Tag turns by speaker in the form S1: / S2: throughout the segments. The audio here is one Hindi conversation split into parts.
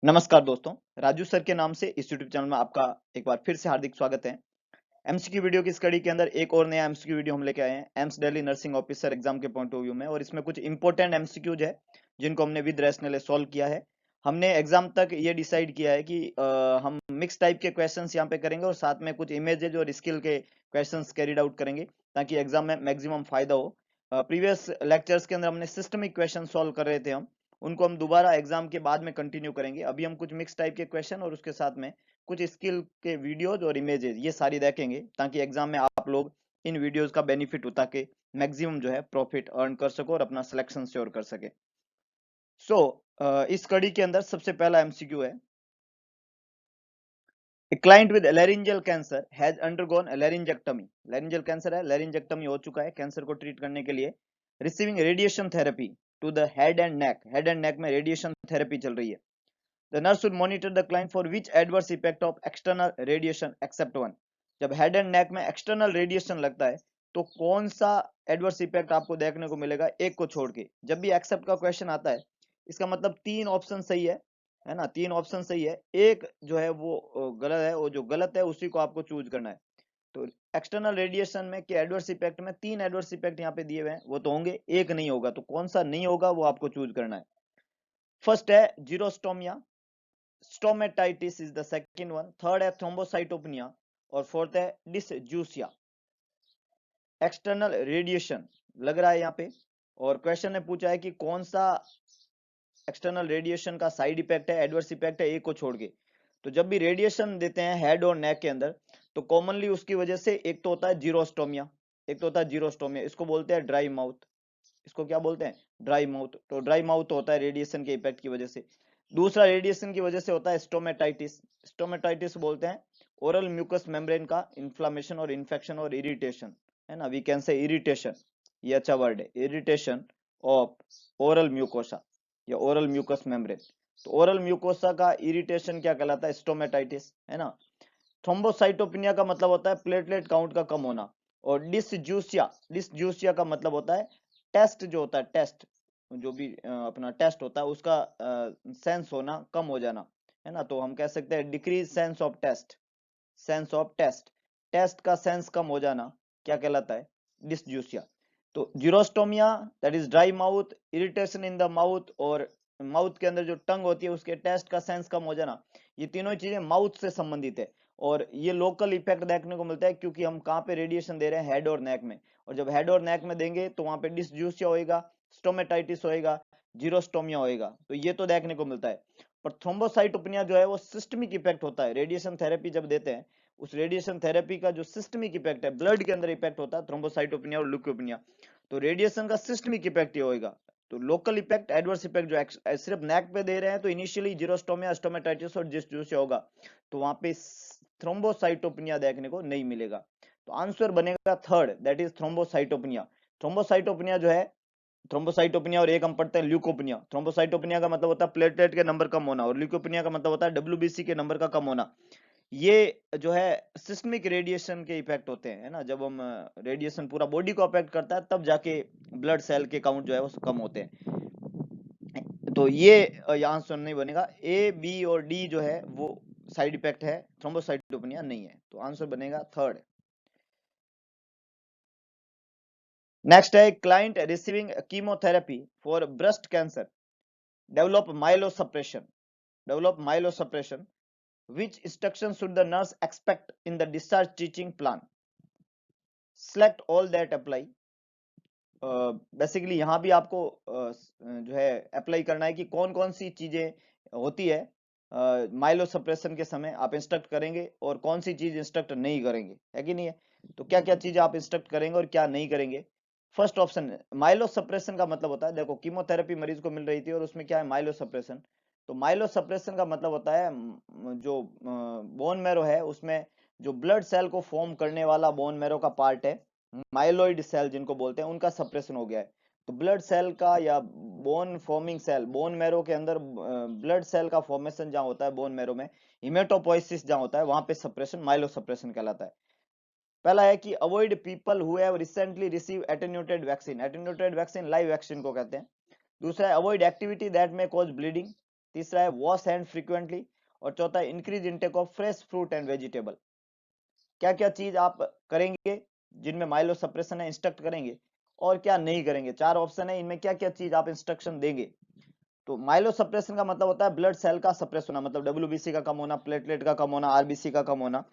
S1: नमस्कार दोस्तों, राजू सर के नाम से इस यूट्यूब चैनल में आपका एक बार फिर से हार्दिक स्वागत है। एमसीक्यू वीडियो की इस कड़ी के अंदर एक और नया एमसीक्यू वीडियो हम लेके आए हैं AIIMS Delhi nursing officer exam के पॉइंट ऑफ व्यू में, और इसमें कुछ इंपॉर्टेंट एमसीक्यूज है जिनको हमने विद रैशनल सॉल्व किया है। हमने एग्जाम तक ये डिसाइड किया है कि हम मिक्स टाइप के क्वेश्चंस यहाँ पे करेंगे और साथ में कुछ इमेजेज और स्किल के क्वेश्चंस कैरिड आउट करेंगे ताकि एग्जाम में मैक्सिमम फायदा हो। प्रीवियस लेक्चर्स के अंदर हमने सिस्टमिक क्वेश्चन सॉल्व कर रहे थे, हम उनको हम दोबारा एग्जाम के बाद में कंटिन्यू करेंगे। अभी हम कुछ मिक्स टाइप के क्वेश्चन और उसके साथ में कुछ स्किल के वीडियोज और इमेजेस ये सारी देखेंगे ताकि एग्जाम में आप लोग इन वीडियोस का बेनिफिट उठा के मैक्सिमम जो है प्रॉफिट अर्न कर सको और अपना सिलेक्शन श्योर कर सके। सो इस कड़ी के अंदर सबसे पहला एमसीक्यू है, A client with laryngeal cancer has undergone a laryngectomy. Laryngeal cancer है, laryngectomy हो चुका है कैंसर को ट्रीट करने के लिए। Receiving radiation therapy to the head and neck में radiation therapy चल रही है। The nurse should monitor the client for which adverse effect of external radiation except one. जब head and neck में external radiation लगता है तो कौन सा adverse effect आपको देखने को मिलेगा एक को छोड़ के। जब भी except का क्वेश्चन आता है इसका मतलब तीन ऑप्शन सही है ना, तीन ऑप्शन सही है, एक जो है वो गलत है, वो जो गलत है उसी को आपको चूज करना है। तो एक्सटर्नल रेडिएशन में के एडवर्स इफेक्ट में तीन एडवर्स इफेक्ट यहाँ पे दिए हुए हैं, वो तो होंगे, एक नहीं होगा, तो कौन सा नहीं होगा वो आपको चूज करना है। फर्स्ट है xerostomia, stomatitis is the second one, third है थ्रोम्बोसाइटोपेनिया और फोर्थ है डिसजूसिया। एक्सटर्नल रेडिएशन लग रहा है यहाँ पे, और क्वेश्चन ने पूछा है कि कौन सा एक्सटर्नल रेडिएशन का साइड इफेक्ट है, एडवर्स इफेक्ट है, एक को छोड़ के। तो जब भी रेडिएशन देते हैं हेड और नेक के अंदर तो कॉमनली उसकी वजह से एक तो होता है जीरोस्टोमिया, एक तो होता है जीरोस्टोमिया, इसको बोलते हैं ड्राई माउथ। इसको क्या बोलते हैं? Dry mouth. तो ड्राई माउथ होता है रेडिएशन के इफेक्ट की वजह से। दूसरा रेडिएशन की वजह से होता है स्टोमेटाइटिस। स्टोमेटाइटिस बोलते हैं ओरल म्यूकस मेम्ब्रेन का इन्फ्लामेशन और इन्फेक्शन और इरिटेशन, है ना, वी कैन से इरिटेशन, ये अच्छा वर्ड है, इरिटेशन ऑफ ओरल म्यूकोसा या ओरल म्यूकस मेम्ब्रेन। तो ओरल म्यूकोसा का इरिटेशन क्या कहलाता है? स्टोमेटाइटिस, है ना। थ्रोम्बोसाइटोपिनिया का मतलब होता है प्लेटलेट काउंट का कम होना, और डिसजूसिया, डिसजूसिया का मतलब होता है टेस्ट जो होता है, टेस्ट जो भी अपना टेस्ट होता है उसका सेंस होना कम हो जाना, है ना। तो हम कह सकते हैं decrease sense of taste, sense of taste, taste का सेंस कम हो जाना क्या कहलाता है? डिसजूसिया। तो xerostomia that is dry mouth, irritation in the mouth, और माउथ के अंदर जो टंग होती है उसके टेस्ट का सेंस कम हो जाना, ये तीनों चीजें माउथ से संबंधित है। और ये लोकल इफेक्ट देखने को मिलता है क्योंकि हम कहाँ पे रेडिएशन दे रहे हैं? हेड और नेक में, और जब हेड और नेक में देंगे तो वहां पे डिसजूसिया होएगा, स्टोमेटाइटिस होएगा, जीरोस्टोमिया होएगा, तो ये तो देखने को मिलता है। पर थ्रोम्बोसाइटोपिनिया जो है वो सिस्टमिक इफेक्ट होता है। रेडिएशन थेरेपी जब देते हैं उस रेडिएशन थेरेपी का जो सिस्टमिक इफेक्ट है, ब्लड के अंदर इफेक्ट होता है थ्रोम्बोसाइटोपिनिया और ल्यूकोपिनिया, तो रेडिएशन का सिस्टमिक इफेक्ट ही होएगा। तो लोकल इफेक्ट, एडवर्स इफेक्ट जो सिर्फ नेक पे दे रहे हैं तो इनिशियली जीरोस्टोमिया, स्टोमेटाइटिस और डिसजूसिया होगा, तो वहां पे थ्रोम्बोसाइटोपिनिया देखने को नहीं मिलेगा। तो आंसर बनेगा third, that is thrombocytopenia. Thrombocytopenia जो है, थ्रोम्बोसाइटोपिनिया और एक हम पढ़ते हैं ल्यूकोपिनिया। थ्रोम्बोसाइटोपिनिया का मतलब होता है प्लेटलेट के नंबर कम होना, और ल्यूकोपिनिया का मतलब होता है डब्ल्यूबीसी के नंबर का कम होना। ये जो है सिस्टमिक रेडिएशन के इफेक्ट होते हैं, है ना। जब हम रेडिएशन पूरा बॉडी को अफेक्ट करता है तब जाके ब्लड सेल के काउंट जो है वो कम होते हैं। तो ये आंसर नहीं बनेगा, ए बी और डी जो है वो साइड इफेक्ट है, थ्रोम्बोसाइटोपिनिया नहीं है, तो आंसर बनेगा थर्ड। नेक्स्ट है client receiving chemotherapy for breast cancer develop myelosuppression, develop myelosuppression, which instruction should the nurse expect in the discharge teaching plan? Select all that apply. Basically यहाँ भी आपको जो है अप्लाई करना है कि कौन कौन सी चीजें होती है माइलो सप्रेशन के समय आप इंस्ट्रक्ट करेंगे और कौन सी चीज इंस्ट्रक्ट नहीं करेंगे, है कि नहीं है। तो क्या क्या चीजें आप इंस्ट्रक्ट करेंगे और क्या नहीं करेंगे। फर्स्ट ऑप्शन माइलो सप्रेशन का मतलब होता है, देखो कीमोथेरेपी मरीज को मिल रही थी और उसमें क्या है? Myelosuppression. तो माइलो सप्रेशन का मतलब होता है जो बोन मैरो है उसमें जो ब्लड सेल को फॉर्म करने वाला बोन मैरो का पार्ट है, माइलोइड सेल जिनको बोलते हैं, उनका सप्रेशन हो गया है। तो ब्लड सेल का या bone forming cell, bone marrow के अंदर ब्लड सेल का फॉर्मेशन जहां होता है बोन मैरो में, हिमेटोपोइसिस जहां होता है वहां पे सप्रेशन माइलो सप्रेशन कहलाता है। पहला है कि avoid people who have recently receive attenuated vaccine, attenuated vaccine live vaccine को कहते हैं। दूसरा है अवॉइड एक्टिविटी दैट में कॉज ब्लीडिंग। तीसरा है वॉश हैंड फ्रीक्वेंटली, और चौथा है increase intake of fresh fruit and vegetable. क्या क्या चीज आप करेंगे जिनमें माइलो सप्रेशन है, इंस्ट्रक्ट करेंगे, और क्या नहीं करेंगे। चार ऑप्शन है, इनमें क्या क्या चीज आप इंस्ट्रक्शन देंगे। तो माइलो सप्रेशन का मतलब होता है ब्लड सेल का सप्रेस होना, मतलब डब्ल्यूबीसी का कम होना, प्लेटलेट का कम होना, आरबीसी का कम होना।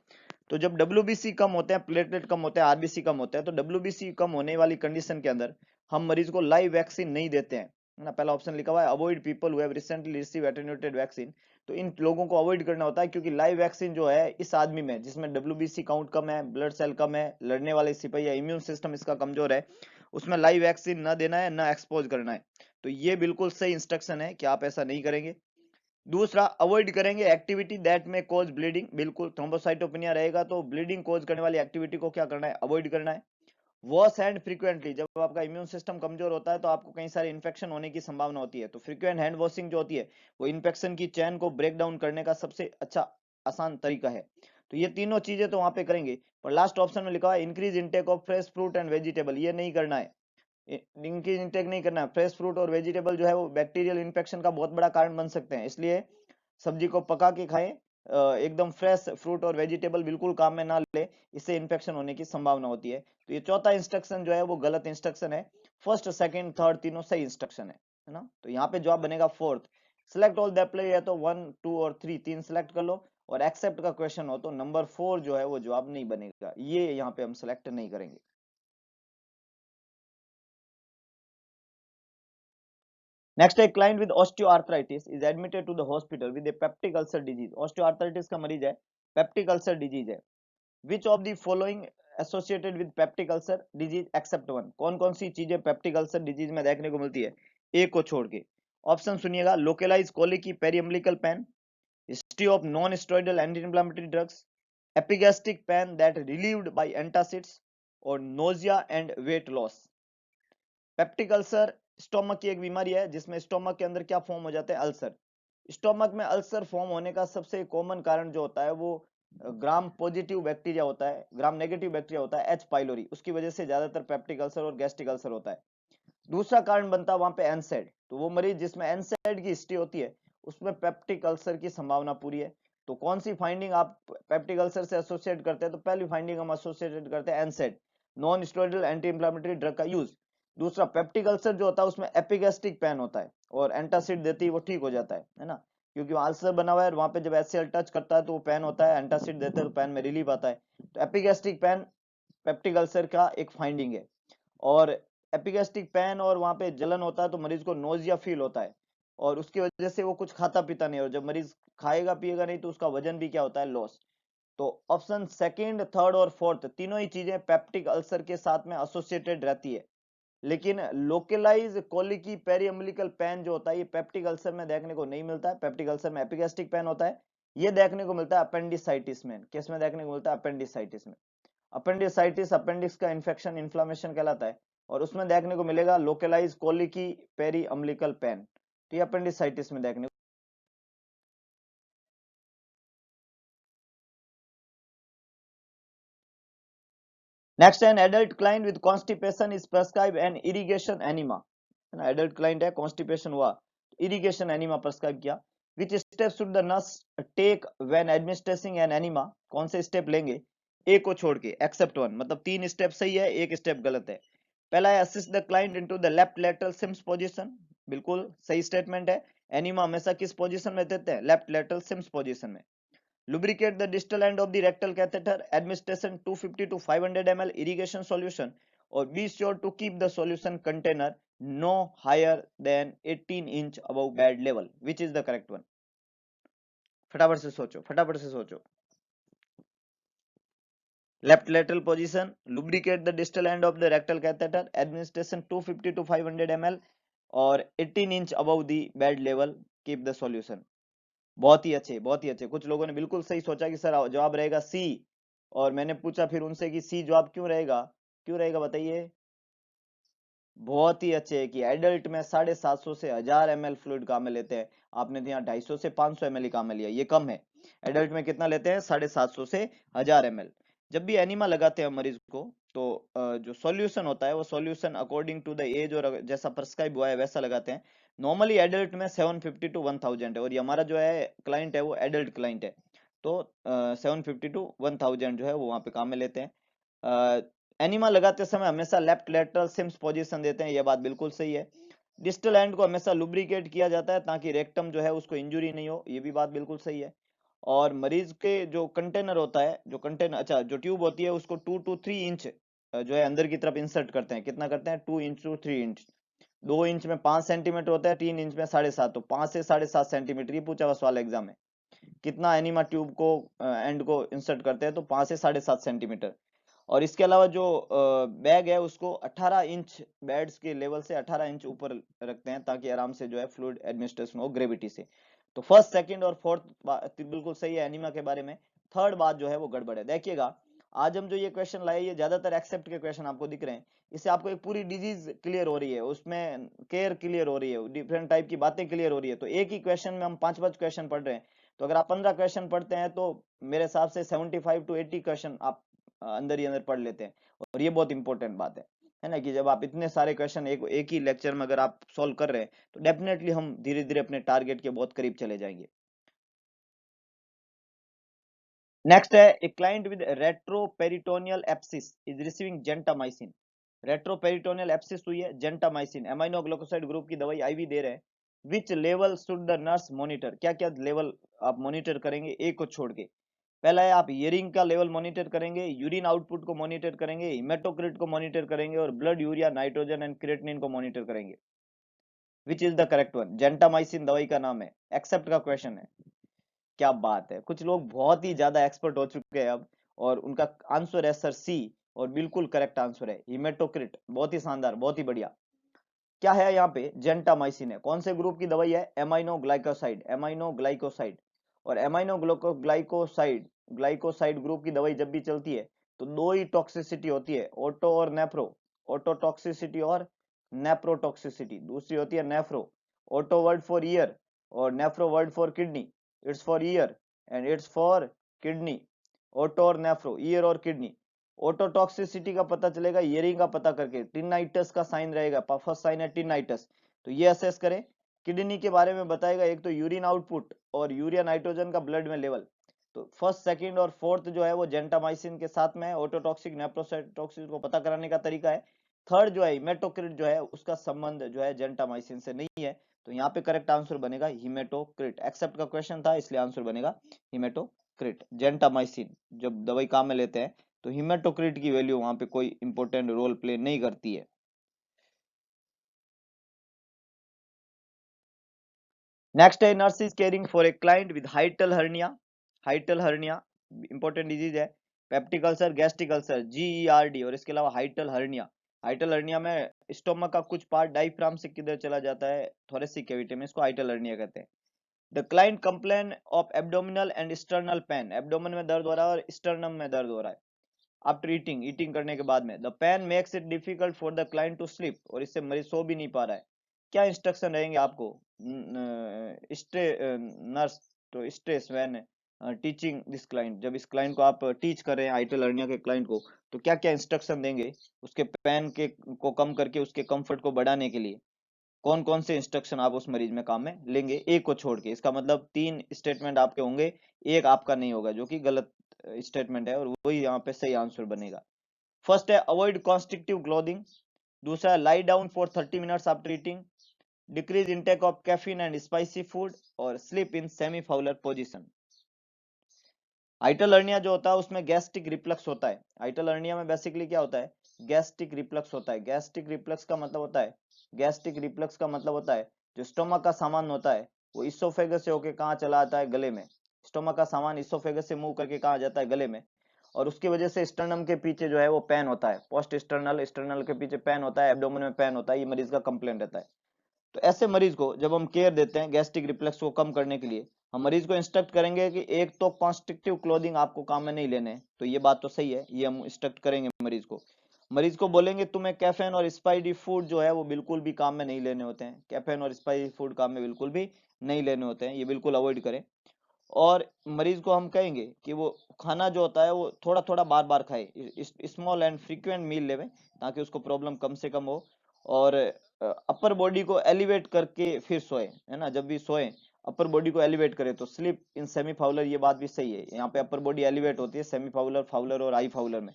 S1: तो जब डब्ल्यूबीसी कम होते हैं, प्लेटलेट कम होते हैं, आरबीसी कम होते हैं, तो डब्ल्यूबीसी कम होने वाली कंडीशन के अंदर हम मरीज को लाइव वैक्सीन नहीं देते हैं, है ना। पहला ऑप्शन लिखा हुआ है avoid people who have recently receive attenuated vaccine. तो इन लोगों को अवॉइड करना होता है, क्योंकि लाइव वैक्सीन जो है इस आदमी में जिसमें डब्ल्यूबीसी काउंट कम है, ब्लड सेल कम है, लड़ने वाले सिपाही है, इम्यून सिस्टम इसका कमजोर है, उसमें लाइव वैक्सीन न देना है, न एक्सपोज करना है। तो ये बिल्कुल सही इंस्ट्रक्शन है कि आप ऐसा नहीं करेंगे। दूसरा, अवॉइड करेंगे एक्टिविटी दैट में कॉज ब्लीडिंग। बिल्कुल थ्रोम्बोसाइटोपेनिया रहेगा तो ब्लीडिंग कॉज करने वाली एक्टिविटी को क्या करना है, अवॉइड करना है। वॉश हैंड फ्रीक्वेंटली, जब आपका इम्यून सिस्टम कमजोर होता है तो आपको कई सारे इन्फेक्शन होने की संभावना होती है, तो फ्रीक्वेंट हैंड वॉशिंग जो होती है वो इन्फेक्शन की चैन को ब्रेक डाउन करने का सबसे अच्छा आसान तरीका है। तो ये तीनों चीजें तो वहां पे करेंगे। पर लास्ट ऑप्शन में लिखा हुआ है increase intake of fresh fruit and vegetable, ये नहीं करना है, इनकी इंटेक नहीं करना है। फ्रेश फ्रूट और वेजिटेबल जो है वो बैक्टीरियल इन्फेक्शन का बहुत बड़ा कारण बन सकते हैं, इसलिए सब्जी को पका के खाएं। एकदम फ्रेश फ्रूट और वेजिटेबल बिल्कुल काम में ना ले, इससे इन्फेक्शन होने की संभावना होती है। तो ये चौथा इंस्ट्रक्शन जो है वो गलत इंस्ट्रक्शन है। फर्स्ट सेकंड थर्ड तीनों सही इंस्ट्रक्शन है ना। तो यहाँ पे जवाब बनेगा fourth. Select all that play है तो 1 2 और 3 तीन सिलेक्ट कर लो, और एक्सेप्ट का क्वेश्चन हो तो नंबर 4 जो है वो जवाब नहीं बनेगा, ये यहाँ पे हम सिलेक्ट नहीं करेंगे। Next, a client with osteoarthritis is admitted to the hospital with a peptic ulcer disease. Osteoarthritis का मरीज है, पेप्टिक अल्सर डिजीज है। Which of the following associated with peptic ulcer disease except one. कौन कौन सी चीजें पेप्टिक अल्सर डिजीज में देखने को मिलती है, ए को छोड़ के। ऑप्शन सुनिएगा, localize colicky periumbilical pain, history of non steroidal anti inflammatory drugs, epigastric pain that relieved by antacids, और nausea and weight loss. Peptic ulcer stomach की एक बीमारी है जिसमें स्टोमक के अंदर क्या फॉर्म हो जाते हैं, अल्सर। स्टोमक में अल्सर फॉर्म होने का सबसे कॉमन कारण जो होता है वो ग्राम पॉजिटिव बैक्टीरिया होता है, ग्राम नेगेटिव बैक्टीरिया होता है, एच पाइलोरी, उसकी वजह से ज्यादातर पेप्टिक अल्सर और गैस्ट्रिक अल्सर होता है। दूसरा कारण बनता है वहां पे एनसेड, तो वो मरीज जिसमें एनसेड की हिस्ट्री होती है उसमें पेप्टिक अल्सर की संभावना पूरी है। तो कौन सी फाइंडिंग आप पेप्टिक अल्सर से एसोसिएट करते हैं, तो पहली फाइंडिंग हम एसोसिएटेड करते हैं एनसेड, non steroidal anti inflammatory drug का यूज। दूसरा, पेप्टिक अल्सर जो होता है उसमें एपिगैस्ट्रिक पेन होता है, और एंटासिड देती है वो ठीक हो जाता है ना, क्योंकि वहां अल्सर बना हुआ है, वहां पे जब एचसीएल टच करता है तो वो पेन होता है, एंटासिड देते हैं तो पेन में रिलीफ आता है। तो एपिगैस्ट्रिक पेन पेप्टिक अल्सर का एक फाइंडिंग है। और एपिगैस्ट्रिक पेन और वहां पे जलन होता है तो मरीज को नोजिया फील होता है, और उसकी वजह से वो कुछ खाता पीता नहीं, और जब मरीज खाएगा पिएगा नहीं तो उसका वजन भी क्या होता है, लॉस। तो ऑप्शन सेकंड थर्ड और फोर्थ तीनों ही चीजें पेप्टिक अल्सर के साथ में एसोसिएटेड रहती है। लेकिन लोकेलाइज कोलिकी पेरियम्बलिकल पेन जो होता है ये पेप्टिक अल्सर में देखने को नहीं मिलता है। पेप्टिक अल्सर में एपिगैस्ट्रिक पेन होता है, ये देखने को मिलता है अपेंडिसाइटिस में। किस में देखने को मिलता है, अपेंडिसाइटिस में। अपेंडिसाइटिस अपेंडिक्स का इन्फेक्शन इन्फ्लामेशन कहलाता है, और उसमें देखने को मिलेगा localise colicky periumbilical pain, तो ये अपेंडिसाइटिस में देखने को। Next, an adult client with constipation is prescribe an irrigation enema, है ना। एडल्ट क्लाइंट है, कॉन्स्टिपेशन हुआ, इरिगेशन एनिमा प्रेस्क्राइब किया। Which step should the nurse take when administering an enema, कौन से स्टेप लेंगे, ए को छोड़ के, एक्सेप्ट वन, मतलब तीन स्टेप सही है, एक स्टेप गलत है। पहला है assist the client into the left lateral Sims position, बिल्कुल सही स्टेटमेंट है। एनिमा हमेशा किस पोजीशन में देते हैं, लेफ्ट लेटरल सिम्स पोजीशन में। Lubricate the distal end of the rectal catheter, administration 250 to 500 ml irrigation solution, or be sure to keep the solution container no higher than 18 inch above bed level. Which is the correct one? फटाफट से सोचो, फटाफट से सोचो। Left lateral position, lubricate the distal end of the rectal catheter, administration 250 to 500 ml, और 18 inch above the bed level, keep the solution. बहुत ही अच्छे, बहुत ही अच्छे। कुछ लोगों ने बिल्कुल सही सोचा कि सर जवाब रहेगा सी, और मैंने पूछा फिर उनसे कि सी जवाब क्यों रहेगा, क्यों रहेगा बताइए। बहुत ही अच्छे है कि एडल्ट में 750 से 1000 ml फ्लूइड काम में लेते हैं, आपने तो यहाँ 250 से 500 ml ही काम में लिया, ये कम है। एडल्ट में कितना लेते हैं, 750 से 1000 ml। जब भी एनिमा लगाते हैं मरीज को तो जो सॉल्यूशन होता है वो solution according to the age और जैसा प्रिस्क्राइब हुआ है वैसा लगाते हैं। नॉर्मली एडल्ट में 750 टू 1000 है, और ये हमारा जो है क्लाइंट है वो एडल्ट क्लाइंट है, तो 750 टू 1000 जो है वो वहाँ पे काम में लेते हैं। एनिमा लगाते समय हमेशा लेफ्ट लेटरल सिम्स पोजीशन देते हैं, ये बात बिल्कुल सही है। डिस्टल एंड को हमेशा लुब्रिकेट किया जाता है ताकि रेक्टम जो है उसको इंजुरी नहीं हो, ये भी बात बिल्कुल सही है। और मरीज के जो कंटेनर होता है, जो कंटेनर अच्छा जो ट्यूब होती है उसको 2 to 3 इंच जो है अंदर की तरफ इंसर्ट करते हैं। कितना करते हैं? 2 इंच to 3 इंच। 2 इंच में 5 सेंटीमीटर होता है, 3 इंच में 7.5, तो 5 से 7.5 सेंटीमीटर। ये पूछा हुआ सवाल एग्जाम में, कितना एनिमा ट्यूब को एंड को इंसर्ट करते हैं, तो 5 से 7.5 सेंटीमीटर। और इसके अलावा जो बैग है उसको 18 इंच बेड्स के लेवल से 18 इंच ऊपर रखते हैं ताकि आराम से जो है फ्लूइड एडमिनिस्ट्रेशन हो ग्रेविटी से। तो फर्स्ट, सेकंड और फोर्थ बात बिल्कुल सही है एनीमा के बारे में। थर्ड बात जो है वो गड़बड़ है। देखिएगा, आज हम जो ये क्वेश्चन लाए, ये ज्यादातर एक्सेप्ट के क्वेश्चन आपको दिख रहे हैं। इससे आपको एक पूरी डिजीज क्लियर हो रही है, उसमें केयर क्लियर हो रही है, डिफरेंट टाइप की बातें क्लियर हो रही है। तो एक ही क्वेश्चन में हम 5 5 क्वेश्चन पढ़ रहे हैं, तो अगर आप 15 क्वेश्चन पढ़ते हैं तो मेरे हिसाब से 75 to 80 क्वेश्चन आप अंदर ही अंदर पढ़ लेते हैं। और ये बहुत इंपॉर्टेंट बात है ना, कि जब आप इतने सारे क्वेश्चन एक ही लेक्चर में अगर आप सॉल्व कर रहे हैं, तो डेफिनेटली हम धीरे धीरे अपने टारगेट के बहुत करीब चले जाएंगे। नेक्स्ट है, ए client with retroperitoneal एप्सिस is receiving gentamicin. Retroperitoneal एप्सिस हुई है, जेंटामाइसिन एमाइनो ग्लूकोसाइड ग्रुप की दवाई आईवी दे रहे हैं। Which level should the nurse monitor? क्या क्या लेवल आप मॉनिटर करेंगे एक को छोड़ के? पहला है, आप हीयरिंग का लेवल मॉनिटर करेंगे, यूरिन आउटपुट को मॉनिटर करेंगे, हिमेटोक्रिट को मॉनिटर करेंगे, और blood urea, nitrogen and creatinine को मॉनिटर करेंगे। विच is the correct one? Gentamicin दवाई का नाम है, एक्सेप्ट का क्वेश्चन है। क्या बात है, कुछ लोग बहुत ही ज्यादा एक्सपर्ट हो चुके हैं अब, और उनका आंसर है सर सी, और बिल्कुल करेक्ट आंसर है हिमेटोक्रिट। बहुत ही शानदार, बहुत ही बढ़िया। क्या है यहाँ पे? जेंटामाइसिन है, कौन से ग्रुप की दवाई है? Amino glycoside, amino glycoside. और एमाइनो ग्लाइकोसाइड, ग्लाइकोसाइड ग्रुप की दवाई जब भी चलती है तो दो ही टॉक्सिसिटी होती है, ओटो और नेफ्रो। ओटोटॉक्सिसिटी और नेप्रोटॉक्सिसिटी। दूसरी होती है nephro. Oto word for ear और nephro word for kidney. It's for ear and it's for kidney. Oto और नेफ्रो, ईयर और किडनी। ओटोटॉक्सिसिटी का पता चलेगा ईयरिंग का पता करके, टिनाइटस का साइन रहेगा, फर्स्ट साइन है टिनाइटस, तो ये असेस करें। किडनी के बारे में बताएगा, एक तो यूरिन आउटपुट और यूरिया नाइट्रोजन का ब्लड में लेवल। तो फर्स्ट, सेकंड और फोर्थ जो है वो जेंटामाइसिन के साथ में है। ऑटोटॉक्सिक नेप्रोसाइटोसिस को पता कराने का तरीका है। थर्ड जो है हिमेटोक्रिट जो है, उसका संबंध जो है जेंटामाइसिन से नहीं है। तो यहाँ पे करेक्ट आंसर बनेगा हिमेटोक्रिट। एक्सेप्ट का क्वेश्चन था इसलिए आंसर बनेगा हिमेटोक्रिट। जेंटामाइसिन जब दवाई काम में लेते हैं तो हिमेटोक्रिट की वैल्यू वहां पे कोई इंपॉर्टेंट रोल प्ले नहीं करती है। नेक्स्ट है, nurse is caring for a client with hiatal hernia. Hiatal hernia important disease है। Peptic ulcer, gastric ulcer, GERD, और इसके अलावा हाइटल हर्निया। हाइटल हर्निया में स्टोमक का कुछ पार्ट डायफ्राम से किधर चला जाता है? थोरेसिक कैविटी में। इसको हाइटल हर्निया कहते हैं। The client complain of abdominal and sternal pain. Abdomen में दर्द हो रहा है और स्टर्नम में दर्द हो रहा है आफ्टर ईटिंग, ईटिंग करने के बाद में। The pain makes it difficult for the client to sleep, और इससे मरीज सो भी नहीं पा रहा है। क्या इंस्ट्रक्शन रहेंगे आपको? स्टे नर्स तो stress when teaching this client. जब इस क्लाइंट को आप टीच कर रहे हैं, हाइटल हर्निया के क्लाइंट को, तो क्या क्या इंस्ट्रक्शन देंगे उसके पेन के को कम करके उसके कंफर्ट को बढ़ाने के लिए? कौन कौन से इंस्ट्रक्शन आप उस मरीज में काम में लेंगे एक को छोड़ के? इसका मतलब 3 स्टेटमेंट आपके होंगे, एक आपका नहीं होगा, जो कि गलत स्टेटमेंट है, और वही यहाँ पे सही आंसर बनेगा। फर्स्ट है, अवॉइड कॉन्स्ट्रिक्टिव क्लोथिंग। दूसरा है, lie down for 30 minutes after eating. Decrease intake of caffeine and spicy food, और sleep in semi Fowler position. Hiatal hernia जो होता है उसमें गैस्ट्रिक रिफ्लक्स होता है। हाइटल हर्निया में बेसिकली क्या होता है? गैस्ट्रिक रिफ्लक्स होता है। गैस्ट्रिक रिफ्लक्स का मतलब होता है, गैस्ट्रिक रिफ्लक्स का मतलब होता है जो स्टोमक का सामान होता है वो इसोफेगस से होके कहाँ चला आता है? गले में। स्टोमक का सामान इसोफेगस से मूव करके कहाँ जाता है? गले में। और उसकी वजह से स्टर्नम के पीछे जो है वो पेन होता है, पोस्ट स्टर्नल, स्टर्नल के पीछे पेन होता है, एब्डोमेन में पेन होता है। ये मरीज का कंप्लेंट रहता है। तो ऐसे मरीज को जब हम केयर देते हैं गैस्ट्रिक रिफ्लेक्स को कम करने के लिए, हम मरीज को इंस्ट्रक्ट करेंगे कि एक तो कॉन्स्ट्रिक्टिव क्लोथिंग आपको काम में नहीं लेने, तो ये बात तो सही है, ये हम इंस्ट्रक्ट करेंगे मरीज को। मरीज को बोलेंगे तुम्हें कैफेन और स्पाइसी फूड जो है वो बिल्कुल भी काम में नहीं लेने होते हैं। कैफेन और स्पाइसी फूड काम में बिल्कुल भी नहीं लेने होते हैं, ये बिल्कुल अवॉइड करें। और मरीज को हम कहेंगे कि वो खाना जो होता है वो थोड़ा थोड़ा बार बार खाए, स्मॉल एंड फ्रीक्वेंट मील लेवे, ताकि उसको प्रॉब्लम कम से कम हो। और अपर बॉडी को एलिवेट करके फिर सोए, है ना, जब भी सोए अपर बॉडी को एलिवेट करे तो स्लिप इन सेमी फाउलर, ये बात भी सही है, यहाँ पे अपर बॉडी एलिवेट होती है सेमी फाउलर, फाउलर और आई फाउलर में,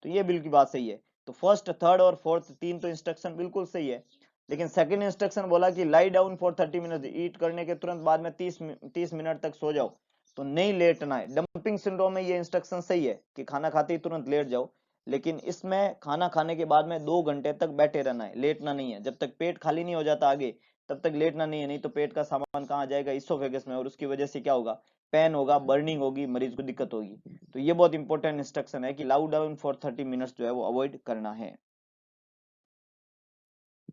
S1: तो ये बिल्कुल बात सही है। तो फर्स्ट, थर्ड और फोर्थ तीन तो इंस्ट्रक्शन बिल्कुल सही है, लेकिन सेकंड इंस्ट्रक्शन बोला कि लाई डाउन फॉर 30 मिनट, ईट करने के तुरंत बाद में 30 मिनट तक सो जाओ, तो नहीं लेटना है। डंपिंग सिंड्रोम में ये इंस्ट्रक्शन सही है कि खाना खाते ही तुरंत लेट जाओ, लेकिन इसमें खाना खाने के बाद में 2 घंटे तक बैठे रहना है, लेटना नहीं है, जब तक पेट खाली नहीं हो जाता आगे तब तक लेटना नहीं है, नहीं तो पेट का सामान कहाँ जाएगा, इसोफेगस में, और उसकी वजह से क्या होगा, पेन होगा, बर्निंग होगी, मरीज को दिक्कत होगी। तो ये बहुत इंपॉर्टेंट इंस्ट्रक्शन है कि लाउ डाउन फॉर 30 मिनट्स जो है वो अवॉइड करना है।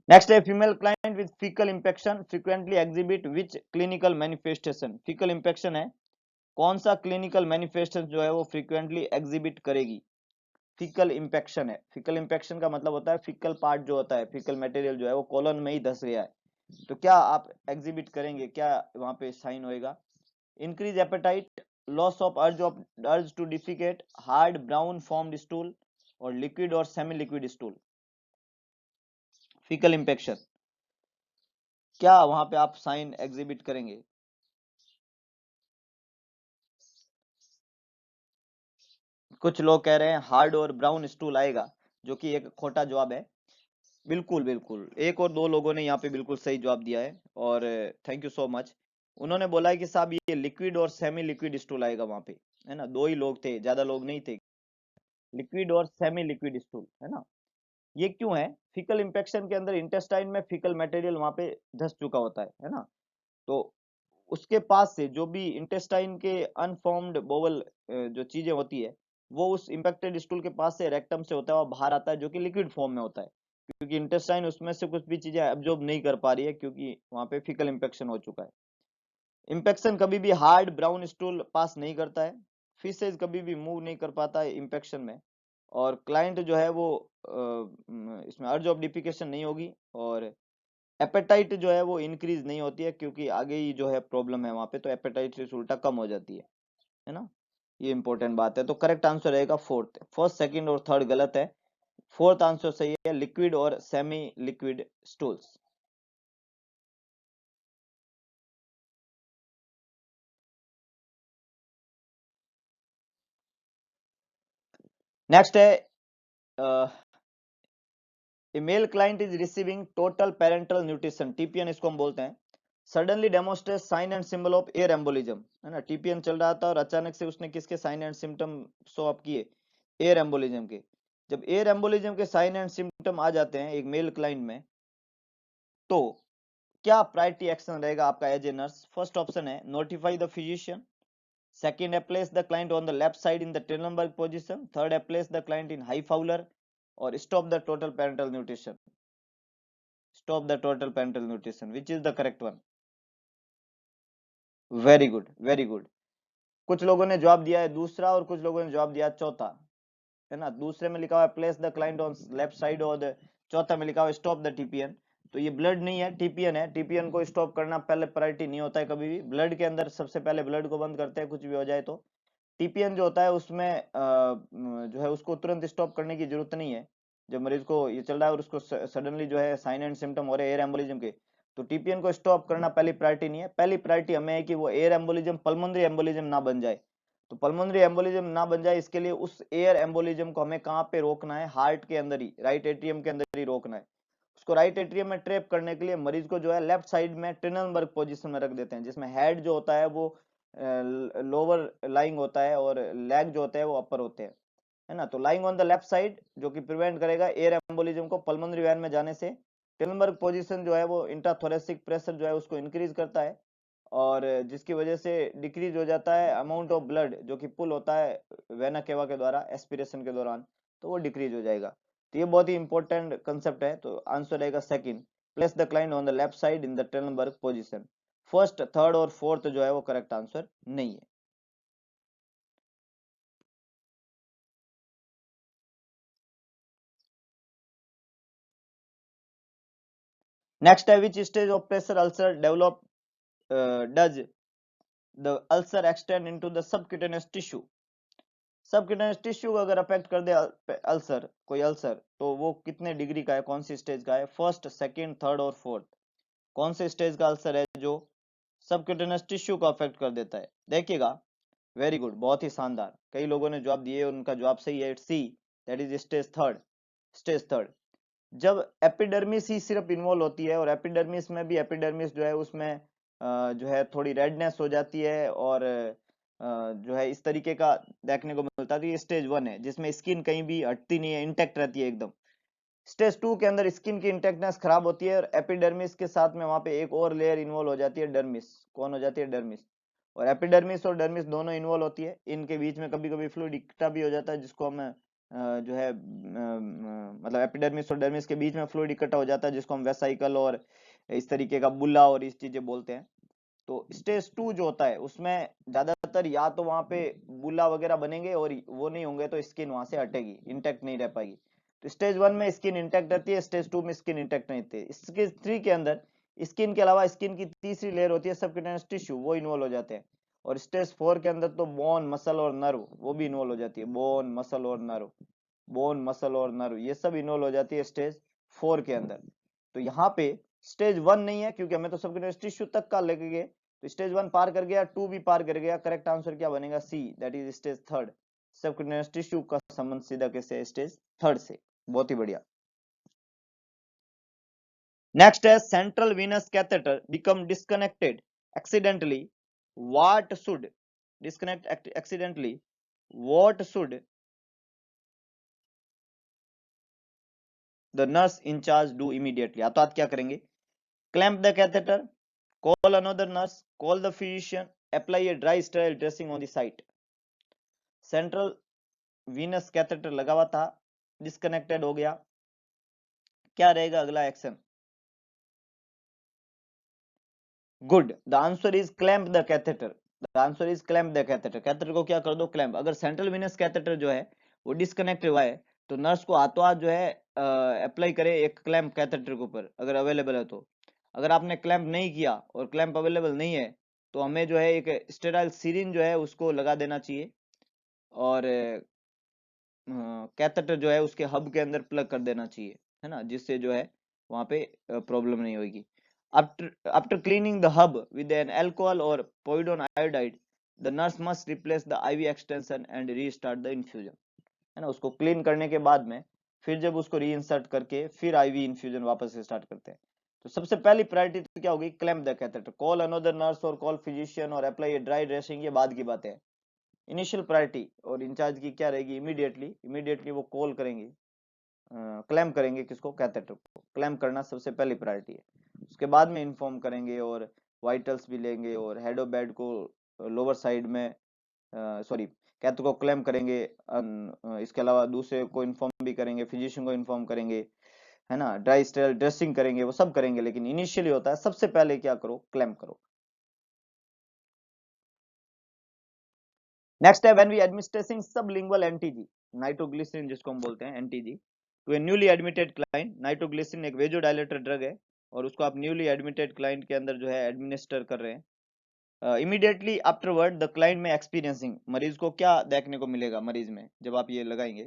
S1: नेक्स्ट है female client with faecal infection frequently exhibit which clinical manifestation. Faecal infection है, कौन सा क्लिनिकल मैनिफेस्टेशन जो है वो फ्रीक्वेंटली एग्जिबिट करेगी। फीकल इंफेक्शन है, फीकल इंफेक्शन का मतलब होता है फीकल पार्ट जो होता है, फीकल मटेरियल जो है वो कॉलन में ही धस गया है, तो क्या आप एग्जिबिट करेंगे, क्या वहां पे साइन होएगा। Increase appetite, loss of urge to defecate, hard brown formed stool, और लिक्विड और semi liquid stool. Faecal infection, क्या वहां पे आप साइन एग्जिबिट करेंगे। कुछ लोग कह रहे हैं हार्ड और ब्राउन स्टूल आएगा, जो कि एक खोटा जवाब है। बिल्कुल बिल्कुल, एक और दो लोगों ने यहाँ पे बिल्कुल सही जवाब दिया है, और थैंक यू सो मच। उन्होंने बोला है कि साहब ये लिक्विड और सेमी लिक्विड स्टूल आएगा वहां पे, है ना, दो ही लोग थे, ज्यादा लोग नहीं थे। लिक्विड और सेमी लिक्विड स्टूल, है ना। ये क्यों है, फीकल इंफेक्शन के अंदर इंटेस्टाइन में फीकल मटेरियल वहां पे धस चुका होता है ना, तो उसके पास से जो भी इंटेस्टाइन के अनफॉर्म्ड बोवल जो चीजें होती है, वो उस इंफेक्टेड स्टूल के पास से रेक्टम से होता है और बाहर आता है, जो कि लिक्विड फॉर्म में होता है, क्योंकि इंटेस्टाइन उसमें से कुछ भी चीजें एब्जॉर्ब नहीं कर पा रही है, क्योंकि वहां पे फीकल इंफेक्शन हो चुका है। इंफेक्शन कभी भी हार्ड ब्राउन स्टूल पास नहीं करता है, फीसेज कभी भी मूव नहीं कर पाता है इंफेक्शन में, और क्लाइंट जो है वो इसमें अर्ज ऑफ डिफिकेशन नहीं होगी, और एपेटाइट जो है वो इंक्रीज नहीं होती है, क्योंकि आगे ही जो है प्रॉब्लम है वहां पे, तो एपेटाइट से उल्टा कम हो जाती है ना। ये इंपॉर्टेंट बात है, तो करेक्ट आंसर रहेगा फोर्थ, फर्स्ट सेकंड और थर्ड गलत है, फोर्थ आंसर सही है, लिक्विड और सेमी लिक्विड स्टूल्स। नेक्स्ट है a male client is receiving total parenteral nutrition, TPN इसको हम बोलते हैं, suddenly demonstrate sign and symbol of air embolism, है ना, टीपीएन चल रहा था और अचानक से उसने किसके sign and symptom show up किए, एयर एम्बोलिज्म के। जब एयर एम्बोलिज्म के साइन एंड सिम्टम आ जाते हैं एक मेल क्लाइंट में, तो क्या प्रायोरिटी एक्शन रहेगा आपका as a nurse. First option है नोटिफाई द फिजिशियन, सेकंड है place the client on the left side in the Trendelenburg position, third है place the client in high Fowler, और stop the total parenteral nutrition. Stop the total parenteral nutrition, which is the correct one. Very good very good, कुछ लोगों ने जवाब दिया है दूसरा और कुछ लोगों ने जवाब दिया चौथा, है ना। दूसरे में लिखा हुआ है place the client on left side, और चौथा में लिखा हुआ है स्टॉप द टीपीएन। तो ये ब्लड नहीं है, टीपीएन है, टीपीएन को स्टॉप करना पहले प्रायोरिटी नहीं होता है कभी भी, ब्लड के अंदर सबसे पहले ब्लड को बंद करते हैं कुछ भी हो जाए तो। टीपीएन जो होता है उसमें जो है उसको तुरंत स्टॉप करने की जरूरत नहीं है, जब मरीज को ये चल रहा है और उसको सडनली जो है साइन एंड सिम्टम हो रहे हैं एयर एम्बोलिज्म के, तो टीपीएन को स्टॉप करना पहली प्रायोरिटी नहीं है, पहली प्रायोरिटी हमें है कि वो एयर एम्बोलिज्म पल्मोनरी एम्बोलिज्म ना बन जाए। तो पल्मोनरी एम्बोलिज्म ना बन जाए इसके लिए उस एयर एम्बोलिज्म को हमें कहाँ पे रोकना है, हार्ट के अंदर ही, राइट एट्रियम के अंदर ही रोकना है। उसको राइट एट्रियम में ट्रैप करने के लिए मरीज को जो है लेफ्ट साइड में ट्रिननबर्ग पोजीशन में रख देते हैं, जिसमें हेड जो होता है वो लोअर लाइंग होता है और लेग जो होते हैं वो अपर होते हैं, है ना। तो lying on the left side जो कि प्रिवेंट करेगा एयर एम्बोलिज्म को पल्मोनरी वैन में जाने से। टिलनबर्ग पोजीशन जो है वो इंट्राथोरेसिक प्रेशर जो है उसको इंक्रीज करता है, और जिसकी वजह से डिक्रीज हो जाता है अमाउंट ऑफ ब्लड जो कि पुल होता है वेना केवा के द्वारा एस्पिरेशन के दौरान, तो वो डिक्रीज हो जाएगा। तो ये बहुत ही इंपॉर्टेंट कंसेप्ट है, तो आंसर रहेगा second, place the client on the left side in the Trendelenburg position. First, third और फोर्थ जो है वो करेक्ट आंसर नहीं है। नेक्स्ट है which stage of pressure ulcer develop does the ulcer extend into the subcutaneous tissue. Subcutaneous tissue को अगर अफेक्ट कर दे अल्सर, कोई अल्सर, तो वो कितने डिग्री का है, कौन सी स्टेज का है, फर्स्ट, सेकंड, थर्ड और फोर्थ, कौन से स्टेज का अल्सर है जो सबक्यूटेनियस टिश्यू को अफेक्ट कर देता है? देखिएगा, वेरी गुड, बहुत ही शानदार, कई लोगों ने जवाब दिए, उनका जवाब सही है, C, that is stage third. Stage third, जब एपिडर्मिस ही सिर्फ इन्वॉल्व होती है, और एपिडर्मिस में भी, एपिडर्मिस जो है उसमें जो है थोड़ी रेडनेस हो जाती है, और जो है इस तरीके का देखने को मिलता है, तो ये स्टेज वन है, जिसमें स्किन कहीं भी हटती नहीं है, इंटेक्ट रहती है एकदम। स्टेज टू के अंदर स्किन की इंटेक्टनेस खराब होती है, और एपिडर्मिस के साथ में वहां पे एक और लेयर इन्वॉल्व हो जाती है, डर्मिस। कौन हो जाती है? डर्मिस। और एपिडर्मिस और डर्मिस दोनों इन्वॉल्व होती है, इनके बीच में कभी कभी फ्लूइड इकट्ठा भी हो जाता है, जिसको हम जो है मतलब एपिडर्मिस और डर्मिस के बीच में फ्लूइड इकट्ठा हो जाता है, जिसको हम वेसाइकल और इस तरीके का बुल्ला और इस चीजें बोलते हैं। तो स्टेज टू जो होता है उसमें ज्यादातर या तो वहां पे बुला वगैरह बनेंगे, और वो नहीं होंगे तो स्किन वहां से हटेगी, इंटेक्ट नहीं रह पाएगी। तो स्टेज वन में स्किन इंटेक्ट रहती है, स्टेज टू में स्किन इंटेक्ट नहीं रहती है। स्टेज थ्री के अंदर स्किन के अलावा स्किन की तीसरी लेयर होती है सबक्यूटेनियस टिश्यू, वो इन्वॉल्व हो जाते हैं। और स्टेज फोर के अंदर तो बोन, मसल और नर्व वो भी इन्वॉल्व हो जाती है, बोन, मसल और नर्व, बोन, मसल और नर्व ये सब इन्वॉल्व हो जाती है स्टेज फोर के अंदर। तो यहाँ पे स्टेज वन नहीं है, क्योंकि हमें तो सबक्यूटेनियस टिश्यू तक का लेके गए, तो स्टेज वन पार कर गया, टू भी पार कर गया, करेक्ट आंसर क्या बनेगा? C, that is stage third. Subcutaneous tissue का संबंध सीधा कैसे है? स्टेज थर्ड से। बहुत ही बढ़िया। नेक्स्ट है central venous catheter become disconnected accidentally, what should disconnect accidentally, what should the nurse in charge do immediately? तो आप क्या करेंगे? Clamp the catheter, call another nurse, call the physician, apply a dry sterile dressing on the site। Central venous catheter लगा हुआ था, डिस्कनेक्टेड हो गया, क्या रहेगा अगला action? Good, the answer is clamp the catheter. The answer is clamp the catheter. Catheter को क्या कर दो? क्लैंप। अगर सेंट्रल वीनस कैथेटर जो है वो डिस्कनेक्ट हुआ है, तो नर्स को हाथों हाथ जो है अप्लाई करे एक क्लैंप कैथेटर के ऊपर, अगर अवेलेबल है तो। अगर आपने क्लैंप नहीं किया और क्लैंप अवेलेबल नहीं है, तो हमें जो है एक स्टेराइल सिरिंज जो है उसको लगा देना चाहिए, और कैथेटर जो है उसके हब के अंदर प्लग कर देना चाहिए, है ना, जिससे जो है वहां पे प्रॉब्लम नहीं होगी। After cleaning the hub with an alcohol और povidone iodide, the nurse must replace the IV extension and restart the infusion, है ना। उसको क्लीन करने के बाद में फिर जब उसको री इंसर्ट करके फिर आईवी इन्फ्यूजन वापस से स्टार्ट करते हैं। तो सबसे पहली प्रायोरिटी तो क्या होगी? Clamp the catheter, call another nurse और कॉल फिजिशियन और अप्लाई ड्राई ड्रेसिंग, ये बाद की बात है। इनिशियल प्रायोरिटी और इंचार्ज की क्या रहेगी? इमीडिएटली, इमीडिएटली वो कॉल करेंगे, क्लेम करेंगे किसको? कैथेटर को। क्लेम करना सबसे पहली प्रायोरिटी है, उसके बाद में इन्फॉर्म करेंगे, और वाइटल्स भी लेंगे, और हेड ऑफ बेड को लोअर साइड में सॉरी कैथेटर को क्लेम करेंगे, इसके अलावा दूसरे को इन्फॉर्म भी करेंगे, फिजिशियन को इन्फॉर्म करेंगे, है ना, ड्राई स्टेरिल ड्रेसिंग करेंगे, वो सब करेंगे, लेकिन इनिशियली होता है सबसे पहले क्या करो? क्लेम करो। नेक्स्ट है when we administrating sublingual NTG, nitroglycerin जिसको हम बोलते हैं NTG, to a newly admitted client. Nitroglycerin एक वेजोडाइलेटर ड्रग है, और उसको आप न्यूली एडमिटेड क्लाइंट के अंदर जो है एडमिनिस्टर कर रहे हैं। इमीडिएटली आफ्टरवर्ड द क्लाइंट में एक्सपीरियंसिंग, मरीज को क्या देखने को मिलेगा मरीज में जब आप ये लगाएंगे?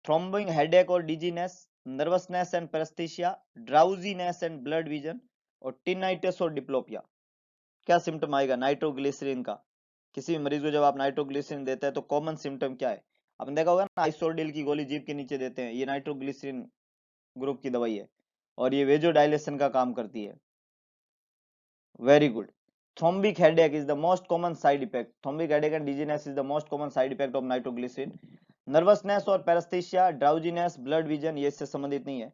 S1: थ्रोम्बिंग हेडेक और dizziness, nervousness and paraesthesia, drowsiness and blurred vision, और टिनाइटिस और डिप्लोपिया। क्या सिम्टम आएगा नाइट्रोग्लिसरीन का? किसी भी मरीज को जब आप नाइट्रोग्लिसरीन देते हैं तो कॉमन सिम्टम क्या है? आपने देखा होगा ना, आइसोडिल की गोली जीभ के नीचे देते हैं, ये नाइट्रोग्लिसरीन ग्रुप की दवाई है, और ये वेजोडाइलेशन का काम करती है। Very good. Throbbing headache is the most common side effect, throbbing headache and dizziness is the most common side effect of nitroglycerin. Nervousness और पैरेस्थीसिया, ड्राउजीनेस, ब्लड विजन, ये इससे संबंधित नहीं है।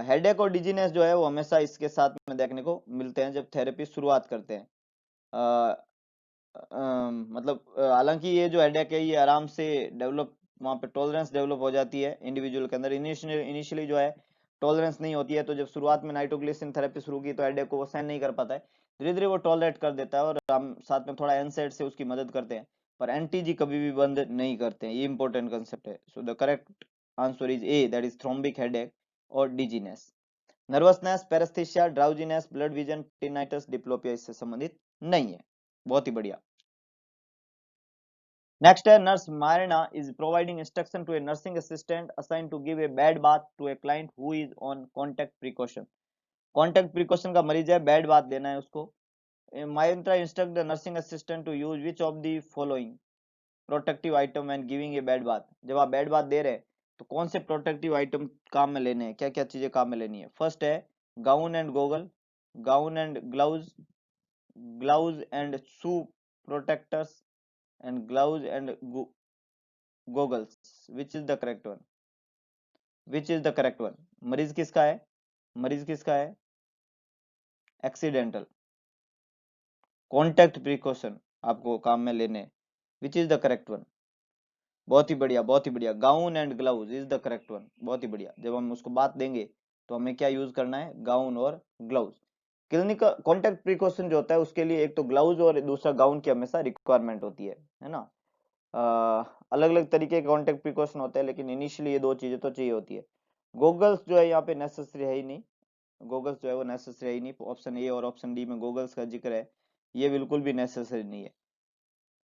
S1: हेडेक और डिजीनेस जो है वो हमेशा इसके साथ में देखने को मिलते हैं जब थेरेपी शुरुआत करते हैं। मतलब हालांकि ये जो हेडेक है ये आराम से डेवलप, वहाँ पे टॉलरेंस डेवलप हो जाती है इंडिविजुअल के अंदर। इनिशियली जो है टॉलरेंस नहीं होती है, तो जब शुरुआत में नाइट्रोग्लिसरीन थेरेपी शुरू की तो हेडेक को वो सहन नहीं कर पाता है, धीरे धीरे वो टॉलरेट कर देता है, और हम साथ में थोड़ा एनसेड से उसकी मदद करते हैं, पर एंटीजी कभी भी बंद नहीं करते हैं, ये इंपॉर्टेंट कंसेप्ट है। So the correct answer is A, that is throbbing headache और dizziness. Nervousness, paraesthesia, drowsiness, blurred vision, tinnitus, diplopia इससे संबंधित नहीं है। बहुत ही बढ़िया। नेक्स्ट है nurse Marina is providing instruction to a nursing assistant assign to give a bed bath to a client who is on contact precaution. Contact precaution का मरीज है, बेड बाथ देना है उसको। Marina instruct the nursing assistant to use which of the following protective item and giving a bed bath. जब आप बेड बाथ दे रहे हैं तो कौन से प्रोटेक्टिव आइटम काम में लेने हैं, क्या क्या चीजें काम में लेनी है। फर्स्ट है gown and goggle, gown and gloves, gloves and shoe protectors and gloves and goggles. Which is the correct one, which is the correct one. मरीज किसका है, मरीज किसका है, एक्सीडेंटल। कॉन्टैक्ट प्रिकॉशन आपको काम में लेने, विच इज द करेक्ट वन। बहुत ही बढ़िया, बहुत ही बढ़िया, gown and gloves is the correct one, बहुत ही बढ़िया। जब हम उसको बात देंगे तो हमें क्या यूज करना है, गाउन और ग्लव्स। क्लिनिकल कॉन्टैक्ट प्रिकॉशन जो होता है उसके लिए एक तो ग्लव्स और दूसरा गाउन की हमेशा रिक्वायरमेंट होती है ना। अलग अलग तरीके के कॉन्टैक्ट प्रिकॉशन होते हैं लेकिन इनिशियली ये दो चीजें तो चाहिए होती है। गोगल्स जो है यहाँ पे नेसेसरी है ही नहीं, गोगल्स जो है वो नेसेसरी है ही नहीं। ऑप्शन ए और ऑप्शन डी में गोगल्स का जिक्र है, ये बिल्कुल भी नेसेसरी नहीं है।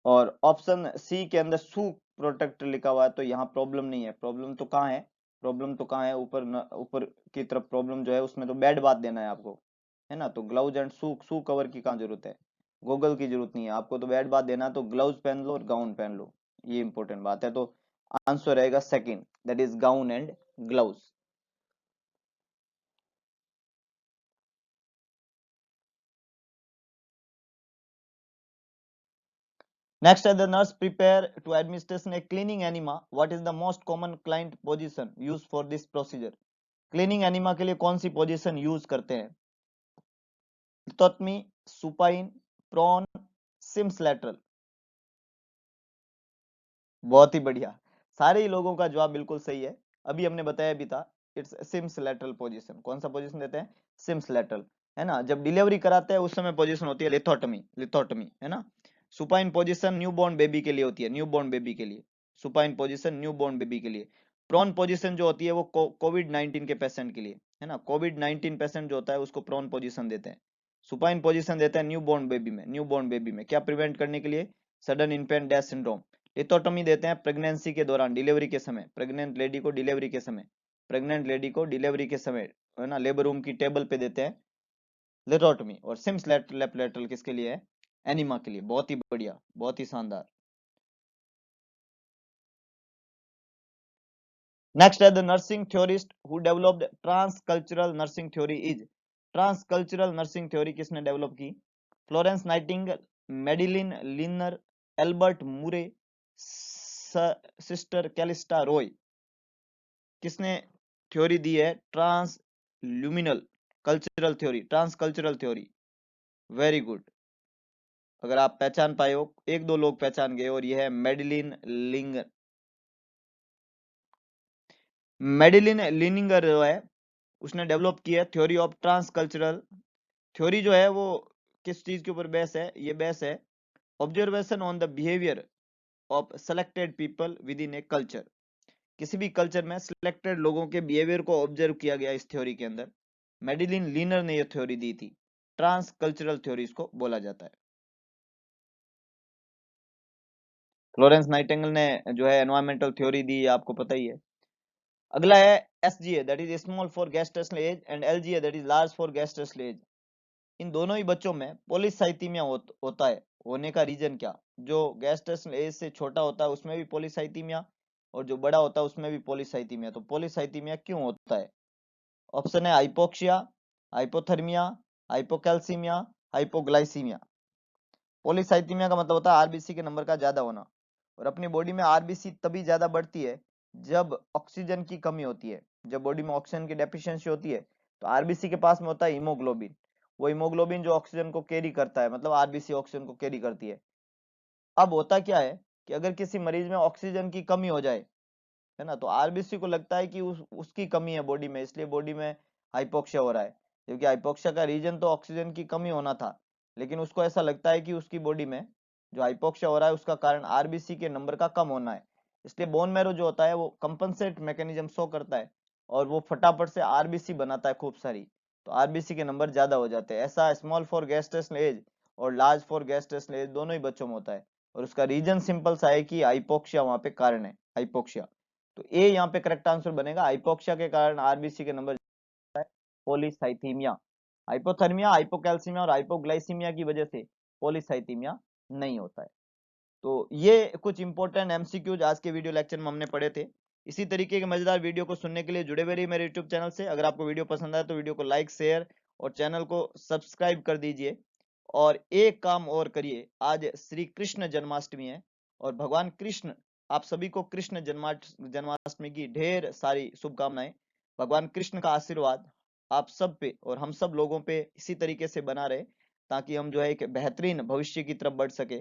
S1: और ऑप्शन सी के अंदर शू प्रोटेक्टर लिखा हुआ है तो यहाँ प्रॉब्लम नहीं है। प्रॉब्लम तो कहाँ है, प्रॉब्लम तो कहाँ है, ऊपर की तरफ प्रॉब्लम जो है उसमें तो बेड बात देना है आपको, है ना। तो gloves and shoe, shoe cover की कहाँ जरूरत है, गूगल की जरूरत नहीं है आपको। तो बेड बात देना है तो ग्लव्स पहन लो और गाउन पहन लो, ये इंपॉर्टेंट बात है। तो आंसर रहेगा second, that is gown and gloves. Next, as the nurse prepare to administration a cleaning enema, what is the most common client position used for this procedure? Cleaning enema के लिए कौन सी पोजीशन यूज करते हैं, lithotomy, supine, prone, Sims lateral. बहुत ही बढ़िया, सारे ही लोगों का जवाब बिल्कुल सही है। अभी हमने बताया भी था, इट्स सिम्स लैटरल पोजीशन। कौन सा पोजीशन देते हैं, सिम्स लैटरल, है ना। जब डिलीवरी कराते हैं उस समय पोजीशन होती है लिथोटमी, लिथोटमी, है ना। सुपाइन पोजीशन न्यूबॉर्न बेबी के लिए होती है, न्यूबॉर्न बेबी के लिए सुपाइन पोजीशन न्यूबॉर्न बेबी के लिए। प्रॉन पोजीशन जो होती है वो कोविड 19 के पेशेंट के लिए, है ना। कोविड 19 पेशेंट जो होता है उसको प्रॉन पोजीशन देते हैं। सुपाइन पोजीशन देते हैं न्यूबॉर्न बेबी में, न्यूबॉर्न बेबी में क्या प्रिवेंट करने के लिए, सडन इन्फेंट डेथ सिंड्रोम। लिथोटमी देते हैं प्रेगनेंसी के दौरान, डिलीवरी के समय, प्रेग्नेंट लेडी को डिलीवरी के समय, प्रेग्नेंट लेडी को डिलीवरी के समय, है ना, लेबर रूम की टेबल पे देते हैं लिथोटमी। और सिम्स लेटरल किसके लिए है, एनिमा के लिए। बहुत ही बढ़िया, बहुत ही शानदार। नेक्स्ट है the nursing theorist who developed transcultural nursing theory is. Transcultural nursing theory किसने डेवलप की, Florence Nightingale, Madeleine Leininger, Albert Moore, Sister Callista Roy. किसने थ्योरी दी है, trans luminal cultural theory, trans cultural theory. Very good, अगर आप पहचान पाए हो, एक दो लोग पहचान गए, और यह है मेडिलिन लिंग, मेडिलिन लिनिंगर जो है उसने डेवलप किया है theory of trans cultural. Theory जो है वो किस चीज के ऊपर बेस है, ये बेस है observation on the behaviour of selected people with in a culture. किसी भी कल्चर में सिलेक्टेड लोगों के बिहेवियर को ऑब्जर्व किया गया इस थ्योरी के अंदर। मेडिलिन लीनर ने यह थ्योरी दी थी, ट्रांस कल्चरल थ्योरी इसको बोला जाता है। फ्लोरेंस नाइटिंगेल ने जो है एनवायरमेंटल थ्योरी दी, आपको पता ही है। अगला है SGA, that is small for gestational age, and LGA that is large for gestational age. इन दोनों ही बच्चों में पॉलीसाइथीमिया होता है, होने का रीजन क्या, जो गैस्ट्रेशनल एज से छोटा होता है उसमें भी पॉलीसाइथीमिया, और जो बड़ा होता है उसमें भी पॉलीसाइथीमिया। तो पॉलीसाइथीमिया क्यों होता है, ऑप्शन है hypoxia, hypothermia, hypocalcaemia, hypoglycaemia. Polycythaemia का मतलब होता है आरबीसी के नंबर का ज्यादा होना, और अपनी बॉडी में आरबीसी तभी ज्यादा बढ़ती है जब ऑक्सीजन की कमी होती है, जब बॉडी में ऑक्सीजन की डेफिशिएंसी होती है। तो आरबीसी के पास में होता है हीमोग्लोबिन, वो हीमोग्लोबिन जो ऑक्सीजन को कैरी करता है, मतलब आरबीसी ऑक्सीजन को कैरी करती है। अब होता क्या है कि अगर किसी मरीज में ऑक्सीजन की कमी हो जाए, है ना, तो आरबीसी को लगता है कि उसकी कमी है बॉडी में, इसलिए बॉडी में हाइपोक्सिया हो रहा है। क्योंकि हाइपोक्सिया का रीजन तो ऑक्सीजन की कमी होना था, लेकिन उसको ऐसा लगता है कि उसकी बॉडी में जो हाइपोक्सिया हो रहा है उसका कारण आरबीसी के नंबर का कम होना है। इसलिए बोन मैरो जो होता है वो कंपनसेट मैकेनिज्म शो करता है, और वो फटाफट से आरबीसी बनाता है खूब सारी, तो आरबीसी के नंबर ज्यादा हो जाते हैं। ऐसा स्मॉल फॉर गैस्ट्रेशनल एज और लार्ज फॉर गैस्ट्रेशनल एज दोनों ही बच्चों में होता है। और उसका रीजन सिंपल सा है कि हाइपोक्सिया वहां पे कारण है, हाइपोक्सिया। तो ए यहाँ पे करेक्ट आंसर बनेगा। हाइपोक्सिया के कारण आरबीसी के नंबर पॉलीसाइथीमिया। हाइपोथर्मिया, हाइपोकैल्सीमिया और हाइपोग्लाइसीमिया की वजह से पॉलीसाइथीमिया नहीं होता है। तो ये कुछ इंपॉर्टेंट एमसीक्यूज आज के वीडियो लेक्चर में हमने पढ़े थे। इसी तरीके के मजेदार वीडियो को सुनने के लिए जुड़े हुए रहिए मेरे यूट्यूब चैनल से। अगर आपको वीडियो पसंद आए तो वीडियो को लाइक, शेयर और चैनल को सब्सक्राइब कर दीजिए। और एक काम और करिए, आज श्री कृष्ण जन्माष्टमी है और भगवान कृष्ण, आप सभी को कृष्ण जन्माष्टमी की ढेर सारी शुभकामनाएं। भगवान कृष्ण का आशीर्वाद आप सब पे और हम सब लोगों पे इसी तरीके से बना रहे, ताकि हम जो है एक बेहतरीन भविष्य की तरफ बढ़ सके।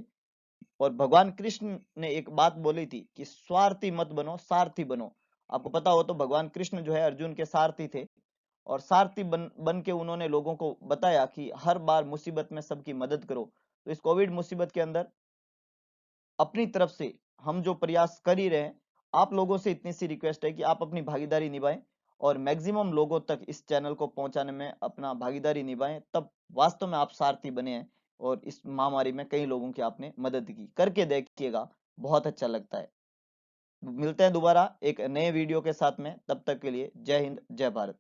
S1: और भगवान कृष्ण ने एक बात बोली थी कि स्वार्थी मत बनो, सारथी बनो। आपको पता हो तो भगवान कृष्ण जो है अर्जुन के सारथी थे, और सारथी बन के उन्होंने लोगों को बताया कि हर बार मुसीबत में सबकी मदद करो। तो इस कोविड मुसीबत के अंदर अपनी तरफ से हम जो प्रयास कर ही रहे हैं, आप लोगों से इतनी सी रिक्वेस्ट है कि आप अपनी भागीदारी निभाएं और मैक्सिमम लोगों तक इस चैनल को पहुंचाने में अपना भागीदारी निभाएं, तब वास्तव में आप सारथी बने हैं और इस महामारी में कई लोगों की आपने मदद की। करके देखिएगा, बहुत अच्छा लगता है। मिलते हैं दोबारा एक नए वीडियो के साथ में, तब तक के लिए जय हिंद, जय भारत।